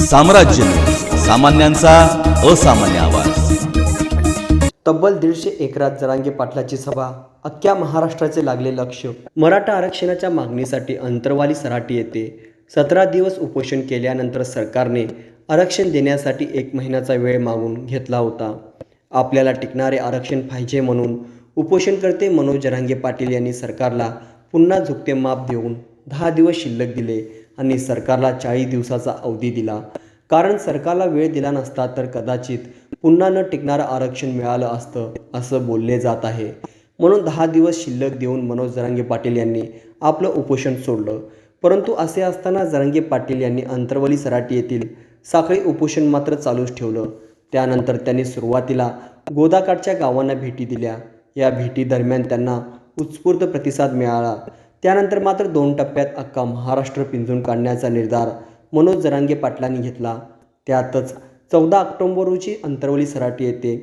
साम्राज्य, सामान्यांचा असामान्य आवाज। तब्बल 150 एकरात जरांगे पाटलाची सभा, अख्ख्या महाराष्ट्राचे लागले लक्ष। मराठा आरक्षणाच्या मागणीसाठी अंतरवाली सराटी येथे 17 दिवस उपोषण केल्यानंतर सरकारने आरक्षण देण्यासाठी 1 महिन्याचा वेळ मागून घेतला होता। आपल्याला टिकणारे आरक्षण पाहिजे म्हणून उपोषणकर्ते मनोज जरांगे पाटील यांनी सरकारला पुन्हा झुकते माप देऊन 10 दिवस शिल्लक दिले आणि सरकारला 40 दिवसाचा अवधी दिला। कारण सरकारला वेळ दिला नसता तर कदाचित पुन्हा न टिकणारं आरक्षण मिळालं असतं असं बोलले जात आहे। म्हणून 10 दिवस शिल्लक देऊन मनोज जरांगे पाटील यांनी आपलं उपोषण सोडलं। परंतु असे असताना जरांगे पाटील यांनी अंतरवली सराटी येथील साखळी उपोषण मात्र चालूच ठेवलं। त्यानंतर त्यांनी सुरुवातीला गोदाकाठच्या गावांना भेटी दिल्या। या भेटी दरम्यान त्यांना उत्स्फूर्त प्रतिसाद मिळाला। त्यानंतर मात्र 2 टप्प्यात अख्खा महाराष्ट्र पिंजून काढण्याचा निर्धार मनोज जरांगे पाटलांनी घेतला। त्यातच 14 ऑक्टोबर रोजी अंतरवली सराटी येथे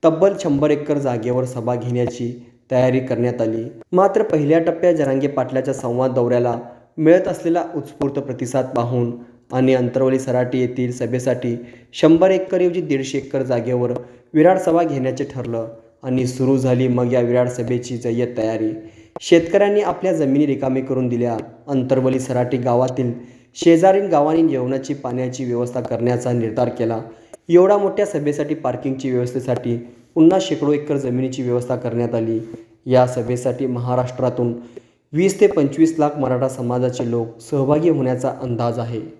तब्बल 100 एकर जागेवर सभा घेण्याची तयारी करण्यात आली। मात्र पहिल्या टप्प्यात जरांगे पाटलाच्या संवाद दौऱ्याला मिळत असलेला उत्स्फूर्त प्रतिसाद पाहून आणि अंतरवली सराटी येथील सभेसाठी 100 एकरऐवजी 150 एकर जागेवर विराट सभा घेण्याचे ठरलं आणि सुरू झाली मग या विराट सभेची जय्यत तयारी। शेतकऱ्यांनी आपल्या जमिनी रिकामी करून दिल्या। अंतरवली सराटी गावातील शेजारील गावांनी जेवणाची पाण्याची व्यवस्था करण्याचा निर्धार केला। एवढ्या मोठ्या सभेसाठी पार्किंगची व्यवस्थेसाठी पुन्हा शेकडो एकर जमिनीची व्यवस्था करण्यात आली। या सभेसाठी महाराष्ट्रातून 20 ते 25 लाख मराठा समाजाचे लोक सहभागी होण्याचा अंदाज आहे।